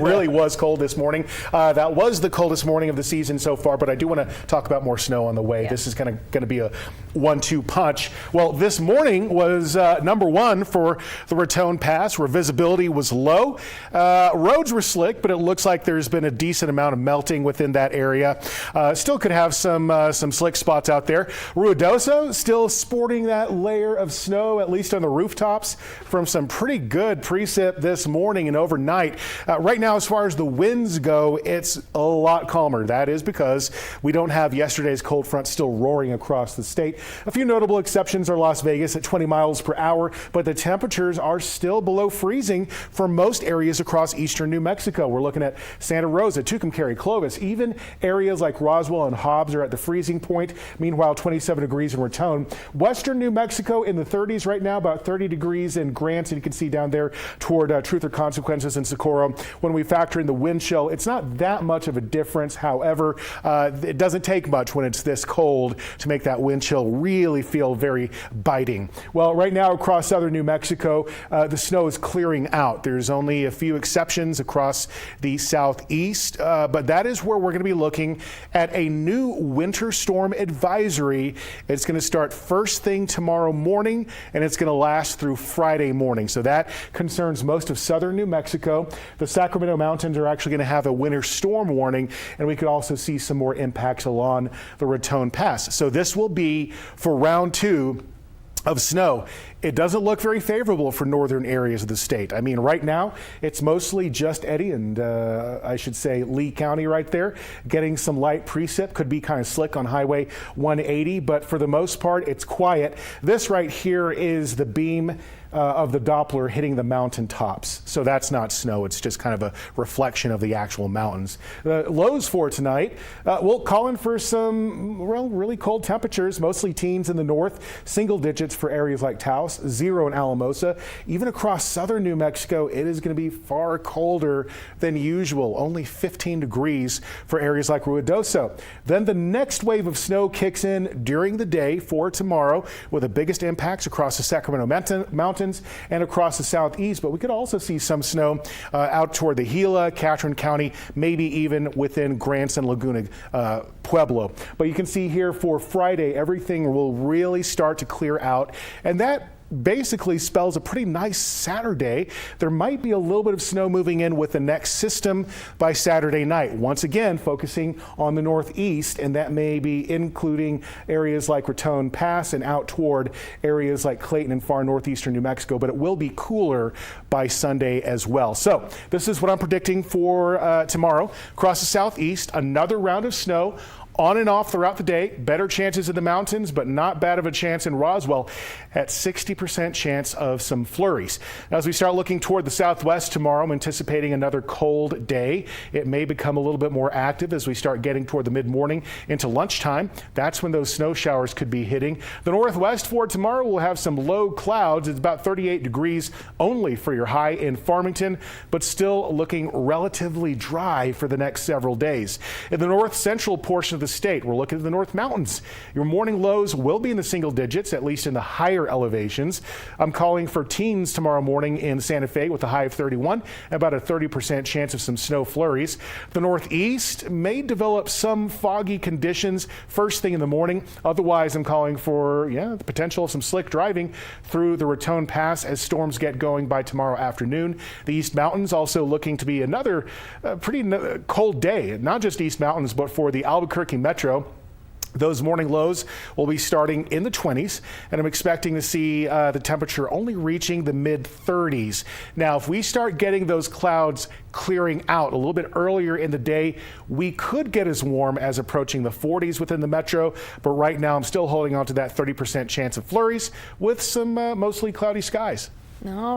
Really was cold this morning. That was the coldest morning of the season so far, but I do want to talk about more snow on the way. Yeah. This is going to be a 1-2 punch. Well, this morning was number one for the Raton Pass, where visibility was low. Roads were slick, but it looks like there's been a decent amount of melting within that area. Still could have some slick spots out there. Ruidoso still sporting that layer of snow, at least on the rooftops, from some pretty good precip this morning and overnight. Right now, as far as the winds go, it's a lot calmer. That is because we don't have yesterday's cold front still roaring across the state. A few notable exceptions are Las Vegas at 20 miles per hour, but the temperatures are still below freezing for most areas across eastern New Mexico. We're looking at Santa Rosa, Tucumcari, Clovis, even areas like Roswell and Hobbs are at the freezing point. Meanwhile, 27 degrees in Raton. Western New Mexico in the 30s right now, about 30 degrees in Grants, and you can see down there toward Truth or Consequences in Socorro. When we factor in the wind chill, it's not that much of a difference. However, it doesn't take much when it's this cold to make that wind chill really feel very biting. Well, right now across southern New Mexico, the snow is clearing out. There's only a few exceptions across the southeast, but that is where we're going to be looking at a new winter storm advisory. It's going to start first thing tomorrow morning, and it's going to last through Friday morning. So that concerns most of southern New Mexico. The Sacramento Mountains are actually going to have a winter storm warning, and we could also see some more impacts along the Raton Pass. So this will be for round two of snow. It doesn't look very favorable for northern areas of the state. I mean, right now, it's mostly just Eddy and I should say Lee County right there. Getting some light precip, could be kind of slick on Highway 180, but for the most part, it's quiet. This right here is the beam of the Doppler hitting the mountain tops. So that's not snow, it's just kind of a reflection of the actual mountains. The lows for tonight, we'll call in for some really cold temperatures, mostly teens in the north, single digits for areas like Taos, 0 in Alamosa. Even across southern New Mexico, it is going to be far colder than usual, only 15 degrees for areas like Ruidoso. Then the next wave of snow kicks in during the day for tomorrow, with the biggest impacts across the Sacramento Mountains and across the southeast, but we could also see some snow out toward the Gila, Catron County, maybe even within Grants and Laguna Pueblo. But you can see here for Friday, everything will really start to clear out, and that basically spells a pretty nice Saturday. There might be a little bit of snow moving in with the next system by Saturday night. Once again, focusing on the northeast, and that may be including areas like Raton Pass and out toward areas like Clayton and far northeastern New Mexico, but it will be cooler by Sunday as well. So this is what I'm predicting for tomorrow. Across the southeast, another round of snow. On and off throughout the day, better chances in the mountains, but not bad of a chance in Roswell at 60% chance of some flurries. Now, as we start looking toward the southwest tomorrow, I'm anticipating another cold day. It may become a little bit more active as we start getting toward the mid-morning into lunchtime. That's when those snow showers could be hitting. The northwest for tomorrow will have some low clouds. It's about 38 degrees only for your high in Farmington, but still looking relatively dry for the next several days. In the north central portion of the state, we're looking at the North Mountains. Your morning lows will be in the single digits, at least in the higher elevations. I'm calling for teens tomorrow morning in Santa Fe with a high of 31, about a 30% chance of some snow flurries. The northeast may develop some foggy conditions first thing in the morning. Otherwise, I'm calling for the potential of some slick driving through the Raton Pass as storms get going by tomorrow afternoon. The East Mountains also looking to be another pretty cold day, not just East Mountains, but for the Albuquerque Metro. Those morning lows will be starting in the 20s, and I'm expecting to see the temperature only reaching the mid-30s. Now, if we start getting those clouds clearing out a little bit earlier in the day, we could get as warm as approaching the 40s within the metro, but right now I'm still holding on to that 30% chance of flurries with some mostly cloudy skies. No.